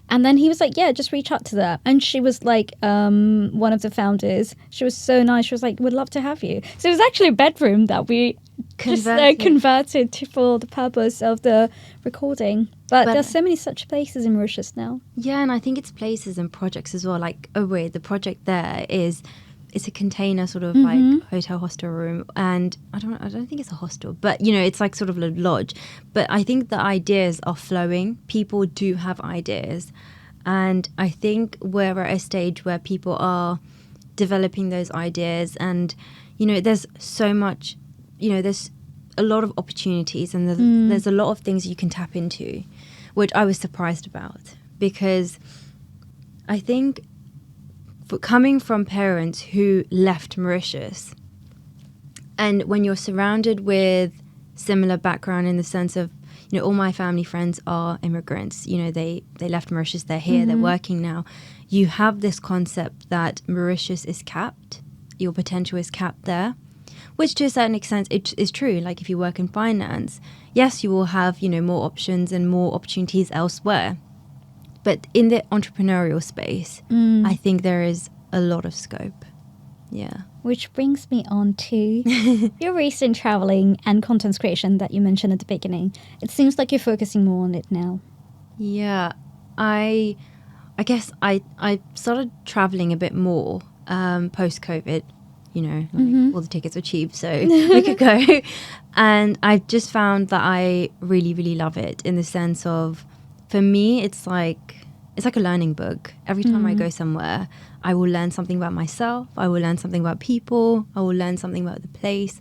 And then he was like, yeah, just reach out to them. And she was like, one of the founders. She was so nice. She was like, would love to have you. So it was actually a bedroom that we converted for the purpose of the recording. But there's so many such places in Mauritius now. Yeah, and I think it's places and projects as well. Like, the project there is... It's a container sort of like hotel hostel room, and I don't think it's a hostel, but it's like sort of a lodge. But I think the ideas are flowing. People do have ideas, and I think we're at a stage where people are developing those ideas, and there's so much, there's a lot of opportunities, and there's a lot of things you can tap into, which I was surprised about, because I think coming from parents who left Mauritius, and when you're surrounded with similar background in the sense of, all my family friends are immigrants, they left Mauritius, they're here, they're working now. You have this concept that Mauritius is capped, your potential is capped there, which to a certain extent is true. Like if you work in finance, yes, you will have, more options and more opportunities elsewhere. But in the entrepreneurial space, I think there is a lot of scope. Yeah. Which brings me on to your recent traveling and content creation that you mentioned at the beginning. It seems like you're focusing more on it now. Yeah. I guess I started traveling a bit more post-COVID. All the tickets were cheap, so we could go. And I've just found that I really, really love it in the sense of, for me, it's like a learning book. Every time I go somewhere, I will learn something about myself. I will learn something about people. I will learn something about the place.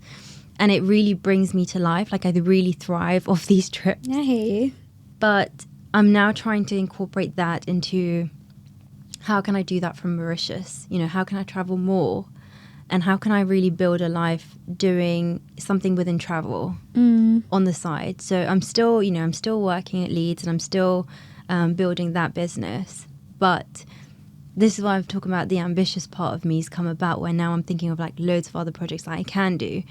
And it really brings me to life. Like I really thrive off these trips. I hear you. But I'm now trying to incorporate that into how can I do that from Mauritius? How can I travel more? And how can I really build a life doing something within travel on the side? So I'm still working at Leeds, and I'm still building that business. But this is why I'm talking about the ambitious part of me has come about, where now I'm thinking of like loads of other projects that I can do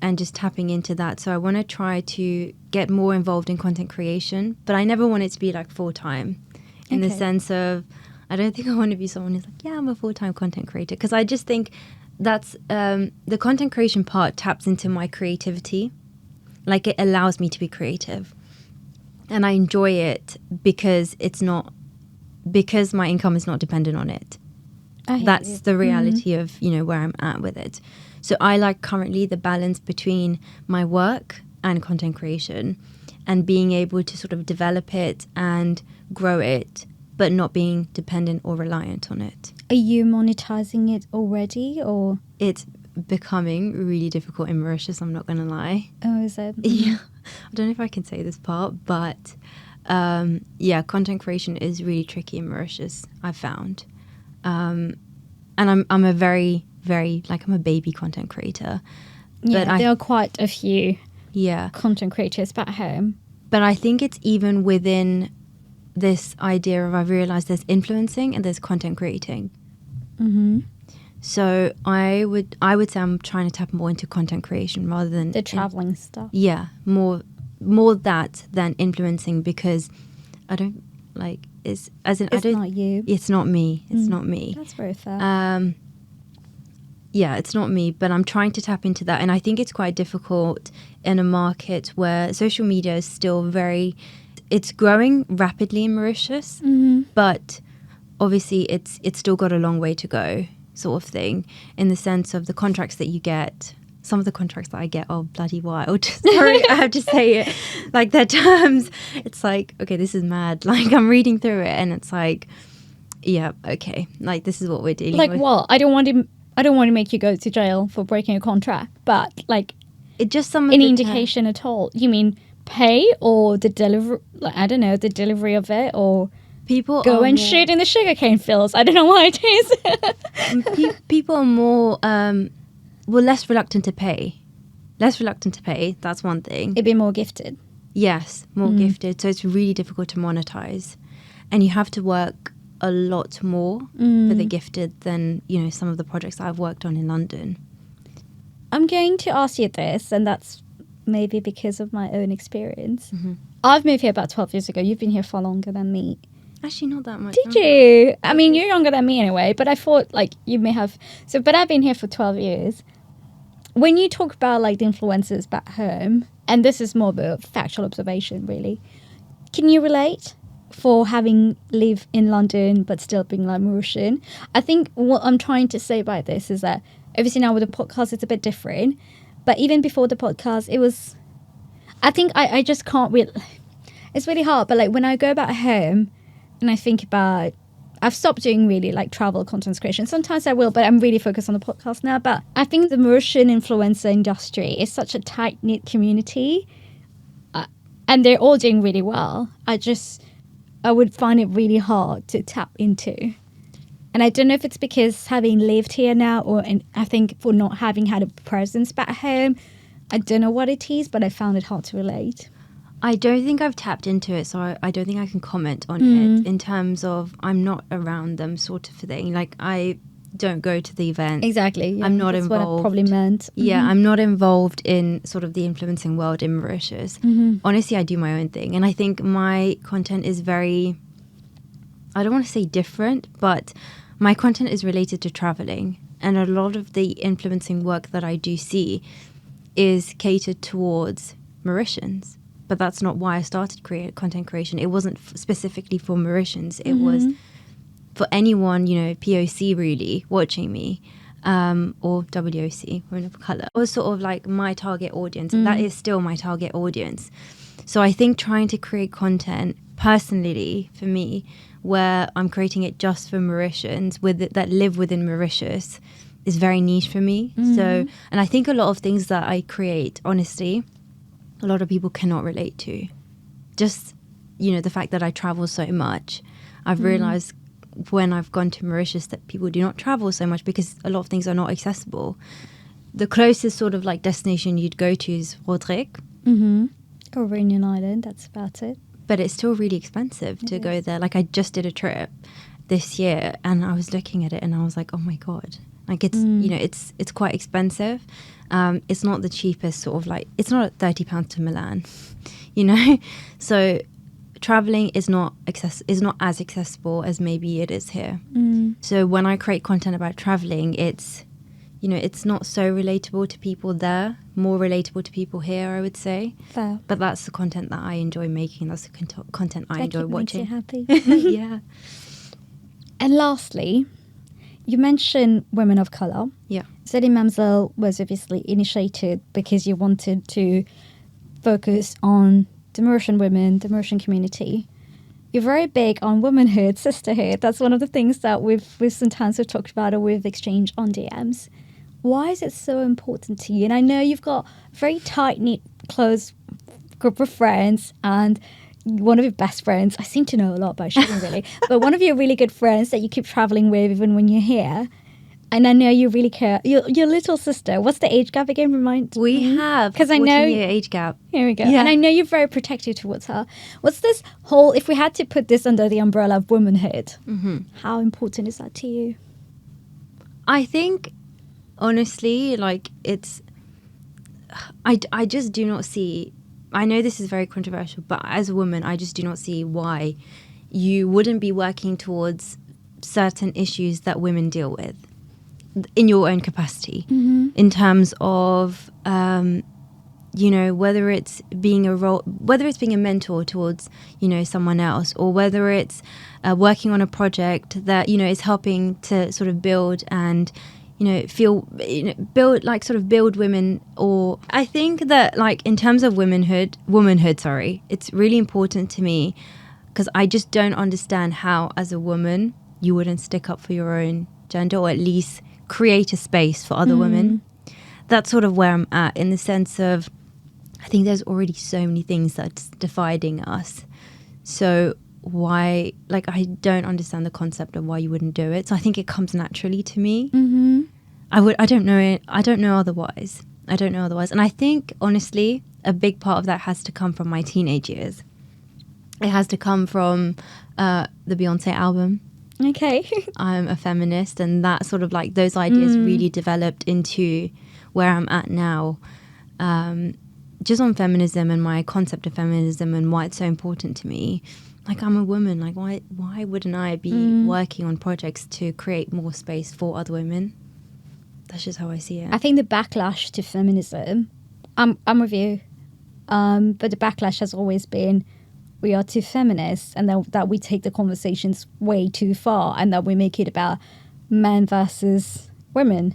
and just tapping into that. So I want to try to get more involved in content creation, but I never want it to be like full-time in the sense of, I don't think I want to be someone who's like, yeah, I'm a full-time content creator, because I just think that's the content creation part taps into my creativity. Like it allows me to be creative, and I enjoy it because my income is not dependent on it. That's the reality of where I'm at with it. So I like currently the balance between my work and content creation, and being able to sort of develop it and grow it, but not being dependent or reliant on it. Are you monetizing it already, or? It's becoming really difficult in Mauritius, I'm not going to lie. Oh, is it? Yeah. I don't know if I can say this part, but content creation is really tricky in Mauritius, I've found. And I'm a very, very, I'm a baby content creator. Yeah, but there are quite a few yeah content creators back home. But I think it's even within this idea of, I've realized there's influencing and there's content creating. So I would say I'm trying to tap more into content creation rather than the traveling stuff. Yeah, more that than influencing, because I don't like it's not you. It's not me. It's not me. That's very fair. Yeah, it's not me, but I'm trying to tap into that, and I think it's quite difficult in a market where social media is still it's growing rapidly in Mauritius, but obviously it's still got a long way to go, sort of thing, in the sense of the contracts that you get. Some of the contracts that I get are bloody wild. Sorry, I have to say it. Like their terms, it's like, okay, this is mad. Like I'm reading through it and it's like, yeah, okay, like this is what we're dealing with. Like what? I don't want to make you go to jail for breaking a contract, but like, it just some of any indication at all? You mean pay or the delivery? Like, I don't know, the delivery of it, or people go and shoot in the sugarcane fields. I don't know what it is. People are more less reluctant to pay. That's one thing. It'd be more gifted. Yes, more gifted. So it's really difficult to monetize, and you have to work a lot more for the gifted than some of the projects that I've worked on in London. I'm going to ask you this, and that's maybe because of my own experience. I've moved here about 12 years ago. You've been here far longer than me. Actually, not that much. Did you? I mean, you're younger than me anyway, but I thought like you may have. So, but I've been here for 12 years. When you talk about like the influences back home, and this is more of a factual observation, really, can you relate for having lived in London but still being like Mauritian? I think what I'm trying to say by this is that obviously now with the podcast, it's a bit different. But even before the podcast, it was, I think I just can't really, it's really hard. But like when I go back home and I think about, I've stopped doing really like travel content creation. Sometimes I will, but I'm really focused on the podcast now. But I think the Mauritian influencer industry is such a tight-knit community. And they're all doing really well. I would find it really hard to tap into. And I don't know if it's because having lived here now, and I think for not having had a presence back home, I don't know what it is, but I found it hard to relate. I don't think I've tapped into it, so I don't think I can comment on it in terms of I'm not around them sort of thing. Like, I don't go to the events. Exactly. Yeah, I'm not that's involved. What I probably meant. Yeah, I'm not involved in sort of the influencing world in Mauritius. Honestly, I do my own thing. And I think my content is very, I don't want to say different, but my content is related to traveling. And a lot of the influencing work that I do see is catered towards Mauritians. But that's not why I started content creation. It wasn't specifically for Mauritians. It was for anyone, you know, POC really, watching me, or WOC, women of colour. It was sort of like my target audience. And that is still my target audience. So I think trying to create content personally for me, where I'm creating it just for Mauritians that live within Mauritius, is very niche for me. So, and I think a lot of things that I create, honestly, a lot of people cannot relate to. Just, you know, the fact that I travel so much. I've realized when I've gone to Mauritius that people do not travel so much because a lot of things are not accessible. The closest sort of like destination you'd go to is Rodrigue. Or Reunion Island, that's about it. But it's still really expensive to go there. Like, I just did a trip this year and I was looking at it and I was like, oh my God. Like, it's, you know, it's quite expensive. It's not the cheapest sort of like, it's not £30 to Milan, you know? So traveling is not as accessible as maybe it is here. So when I create content about traveling, it's, you know, it's not so relatable to people there, more relatable to people here, I would say. Fair. But that's the content that I enjoy making. That's the content I enjoy watching. Makes you happy. Yeah. And lastly, you mentioned women of colour. Yeah. Zoli Mamzel was obviously initiated because you wanted to focus on the Mauritian women, the Mauritian community. You're very big on womanhood, sisterhood. That's one of the things that we've sometimes talked about or we've exchanged on DMs. Why is it so important to you? And I know you've got a very tight-knit, close group of friends, and one of your best friends, I seem to know a lot, but I shouldn't really, but one of your really good friends that you keep traveling with even when you're here. And I know you really care. Your little sister, what's the age gap again? We have, because I know 14-year age gap. Here we go. Yeah. And I know you're very protective towards her. What's this whole, if we had to put this under the umbrella of womanhood, how important is that to you? I think, honestly, like, it's, I just do not see, I know this is very controversial, but as a woman, I just do not see why you wouldn't be working towards certain issues that women deal with in your own capacity, in terms of, you know, whether it's being a mentor towards, you know, someone else, or whether it's working on a project that, you know, is helping to sort of build and, you know, build women. Or I think that, like, in terms of womanhood, it's really important to me, because I just don't understand how, as a woman, you wouldn't stick up for your own gender, or at least create a space for other women. That's sort of where I'm at, in the sense of, I think there's already so many things that's dividing us. So why, like, I don't understand the concept of why you wouldn't do it. So I think it comes naturally to me. I don't know otherwise. And I think, honestly, a big part of that has to come from my teenage years. It has to come from the Beyonce album. Okay. I'm a feminist, and that sort of, like, those ideas really developed into where I'm at now. just on feminism and my concept of feminism and why it's so important to me. Like, I'm a woman. Like, why wouldn't I be working on projects to create more space for other women? That's just how I see it. I think the backlash to feminism, I'm with you. But the backlash has always been, we are too feminist, and that we take the conversations way too far, and that we make it about men versus women.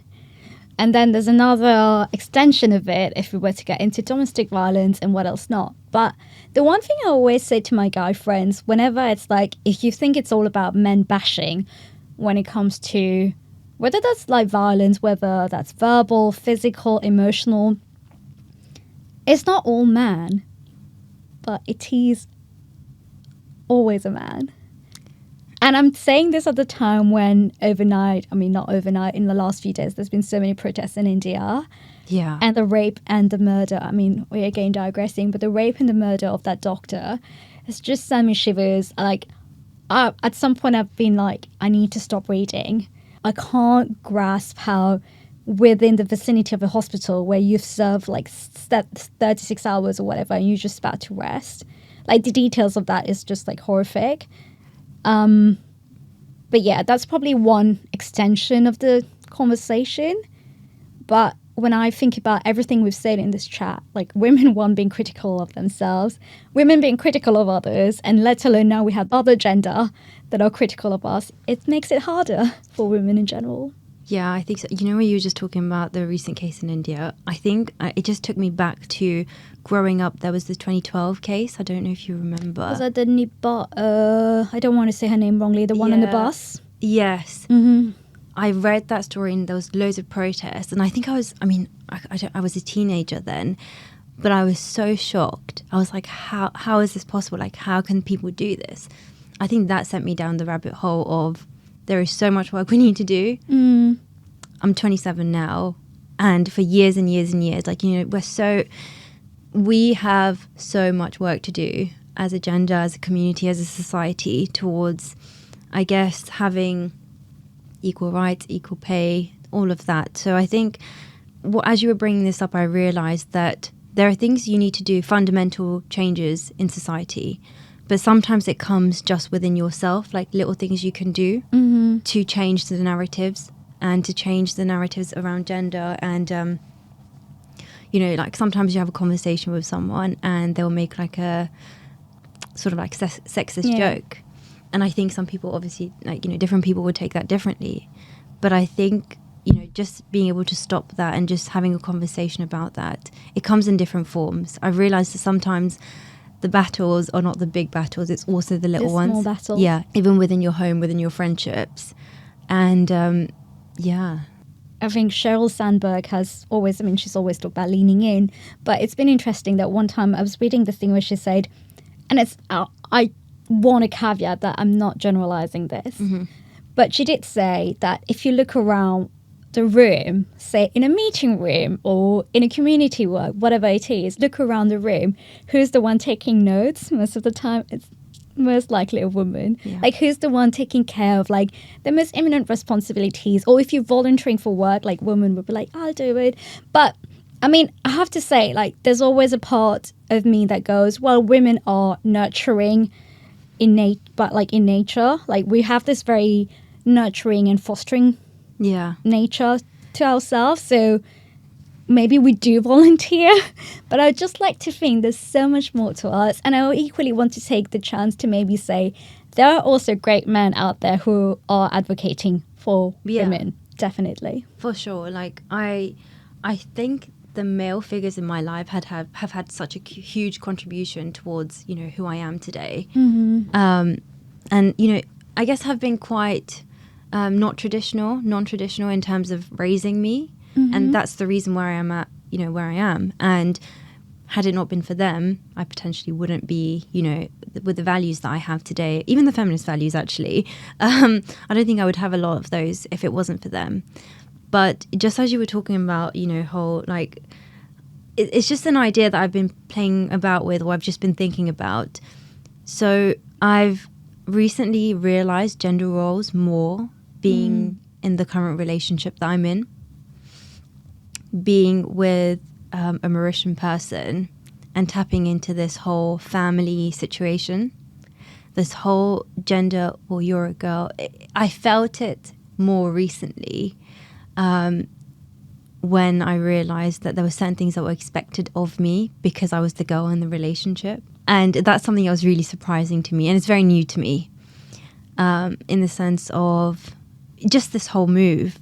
And then there's another extension of it if we were to get into domestic violence and what else not. But the one thing I always say to my guy friends, whenever it's like, if you think it's all about men bashing when it comes to whether that's like violence, whether that's verbal, physical, emotional, it's not all man, but it is always a man. And I'm saying this at the time when not overnight, in the last few days, there's been so many protests in India. Yeah. And the rape and the murder. I mean, we're again digressing, but the rape and the murder of that doctor has just sent me shivers. Like, at some point I've been like, I need to stop reading. I can't grasp how within the vicinity of a hospital where you've served like 36 hours or whatever, and you're just about to rest. Like, the details of that is just like horrific. But yeah, that's probably one extension of the conversation. But when I think about everything we've said in this chat, like women, one, being critical of themselves, women being critical of others, and let alone now we have other gender that are critical of us, it makes it harder for women in general. Yeah, I think so. You know, when you were just talking about the recent case in India, I think it just took me back to growing up. There was the 2012 case. I don't know if you remember. Was that the I don't want to say her name wrongly, the one on the bus? Yes. Mm-hmm. I read that story and there was loads of protests. And I think I was a teenager then, but I was so shocked. I was like, how is this possible? Like, how can people do this? I think that sent me down the rabbit hole of there is so much work we need to do. I'm 27 now, and for years and years and years, like, you know, we have so much work to do as a gender, as a community, as a society towards, I guess, having equal rights, equal pay, all of that. So I think as you were bringing this up, I realized that there are things you need to do, fundamental changes in society. But sometimes it comes just within yourself, like little things you can do to change the narratives and to change the narratives around gender. And, you know, like sometimes you have a conversation with someone and they'll make like a sort of like sexist joke. And I think some people obviously, like, you know, different people would take that differently. But I think, you know, just being able to stop that and just having a conversation about that, it comes in different forms. I've realized that sometimes the battles are not the big battles, it's also the little ones. Small battles. Yeah, even within your home, within your friendships. And I think Sheryl Sandberg has always, she's always talked about leaning in, but it's been interesting that one time I was reading the thing where she said, and it's, I want to caveat that I'm not generalizing this, but she did say that if you look around the room, say in a meeting room or in a community work, whatever it is, look around the room, who's the one taking notes? Most of the time it's most likely a woman. Like, who's the one taking care of like the most imminent responsibilities? Or if you're volunteering for work, like, women would be like, I'll do it. But I have to say, like, there's always a part of me that goes, well, women are nurturing but like in nature, like we have this very nurturing and fostering nature to ourselves, so maybe we do volunteer. But I'd just like to think there's so much more to us, and I equally want to take the chance to maybe say there are also great men out there who are advocating for women. Definitely, for sure. Like, I think the male figures in my life have had such a huge contribution towards, you know, who I am today. And, you know, I guess have been quite non-traditional in terms of raising me. And that's the reason where I am at, you know, where I am. And had it not been for them, I potentially wouldn't be, you know, with the values that I have today, even the feminist values, actually. I don't think I would have a lot of those if it wasn't for them. But just as you were talking about, you know, whole, like, it's just an idea that I've been playing about with, or I've just been thinking about. So I've recently realized gender roles more being in the current relationship that I'm in. Being with a Mauritian person, and tapping into this whole family situation, this whole gender, well, you're a girl. I felt it more recently when I realized that there were certain things that were expected of me because I was the girl in the relationship. And that's something that was really surprising to me. And it's very new to me in the sense of just this whole move.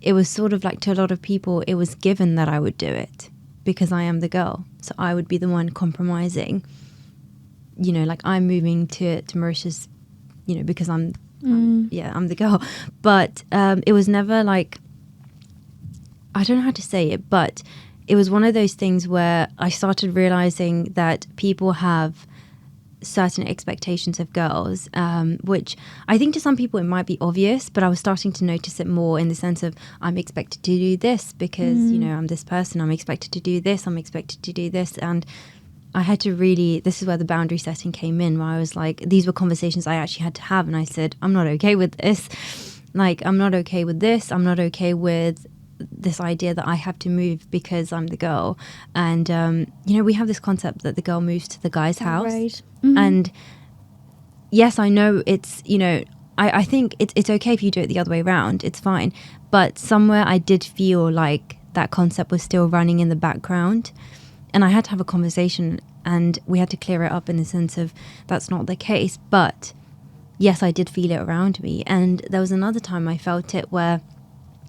It was sort of like, to a lot of people, it was given that I would do it because I am the girl. So I would be the one compromising. You know, like I'm moving to Mauritius, you know, because I'm the girl. But it was never like, I don't know how to say it, but it was one of those things where I started realizing that people have certain expectations of girls, which I think to some people it might be obvious, but I was starting to notice it more in the sense of I'm expected to do this because, you know, I'm this person, I'm expected to do this, I'm expected to do this. And I had to really, this is where the boundary setting came in, where I was like, these were conversations I actually had to have. And I said, I'm not okay with this. Like, I'm not okay with this. I'm not okay with this idea that I have to move because I'm the girl. And, you know, we have this concept that the girl moves to the guy's house. Right. And yes, I know it's, you know, I think it's okay if you do it the other way around. It's fine. But somewhere I did feel like that concept was still running in the background. And I had to have a conversation and we had to clear it up in the sense of that's not the case. But yes, I did feel it around me. And there was another time I felt it where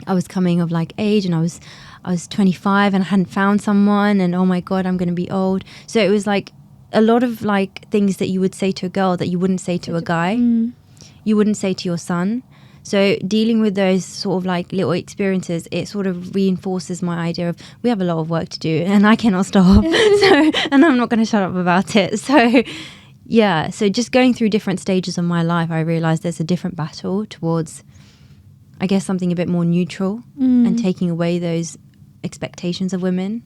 I was coming of like age and I was 25 and I hadn't found someone and oh my God, I'm going to be old. So it was like a lot of like things that you would say to a girl that you wouldn't say to a guy. You wouldn't say to your son. So dealing with those sort of like little experiences, it sort of reinforces my idea of we have a lot of work to do and I cannot stop. And I'm not going to shut up about it. So yeah, so just going through different stages of my life, I realized there's a different battle towards, I guess, something a bit more neutral and taking away those expectations of women.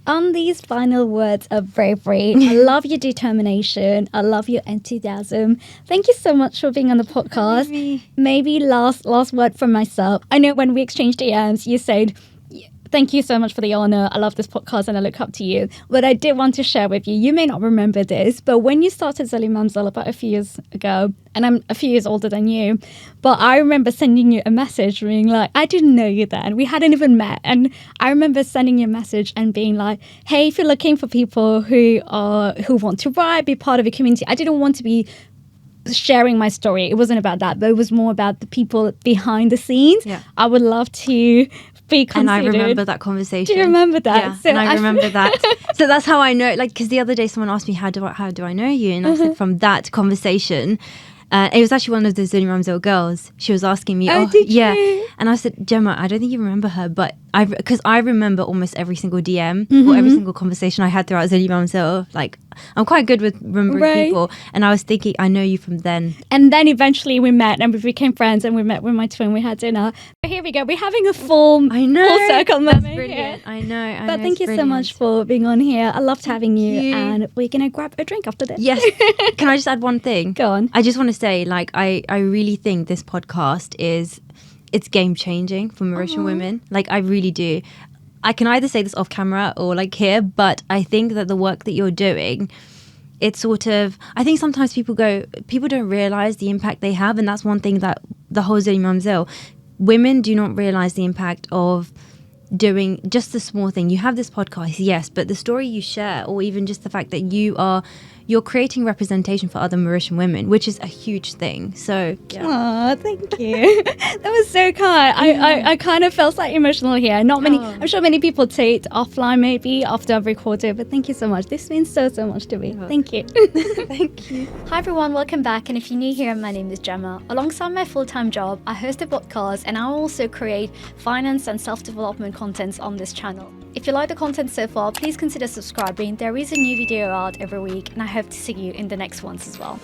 On these final words of bravery, I love your determination. I love your enthusiasm. Thank you so much for being on the podcast. Maybe last word from myself. I know when we exchanged DMs, you said, thank you so much for the honor. I love this podcast and I look up to you. But I did want to share with you, you may not remember this, but when you started Zoli Mamzel about a few years ago, and I'm a few years older than you, but I remember sending you a message being like, I didn't know you then. We hadn't even met. And I remember sending you a message and being like, hey, if you're looking for people who want to write, be part of a community, I didn't want to be sharing my story. It wasn't about that, but it was more about the people behind the scenes. Yeah. I would love to be considered. And I remember that conversation. Do you remember that? Yeah, so and I remember that. So that's how I know, like, because the other day someone asked me, how do I know you? And I said, from that conversation. It was actually one of the Zoli Mamzel girls. She was asking me, did yeah. you? And I said, Gemma, I don't think you remember her, but because I remember almost every single DM or every single conversation I had throughout Zoli Mamzel. Like, I'm quite good with remembering people. And I was thinking, I know you from then. And then eventually we met and we became friends and we met with my twin. We had dinner. But here we go. We're having a full circle moment. That's brilliant. Here. I know. But thank you so much for being on here. I loved having you. And we're going to grab a drink after this. Yes. Can I just add one thing? Go on. I just want to say, like, I really think this podcast it's game changing for Mauritian women. Like, I really do. I can either say this off camera or like here, but I think that the work that you're doing, it's sort of, I think sometimes people don't realize the impact they have. And that's one thing that the whole Zoli Mamzel, women do not realize the impact of doing just the small thing. You have this podcast, yes, but the story you share, or even just the fact that you're creating representation for other Mauritian women, which is a huge thing. So yeah. Aw, thank you. That was so kind. I kind of felt like emotional here. I'm sure many people say it offline maybe after I've recorded, but thank you so much. This means so much to me. Thank you. Thank you. Hi everyone, welcome back. And if you're new here, my name is Gemma. Alongside my full-time job, I host a podcast and I also create finance and self-development contents on this channel. If you like the content so far, please consider subscribing. There is a new video out every week and I hope to see you in the next ones as well.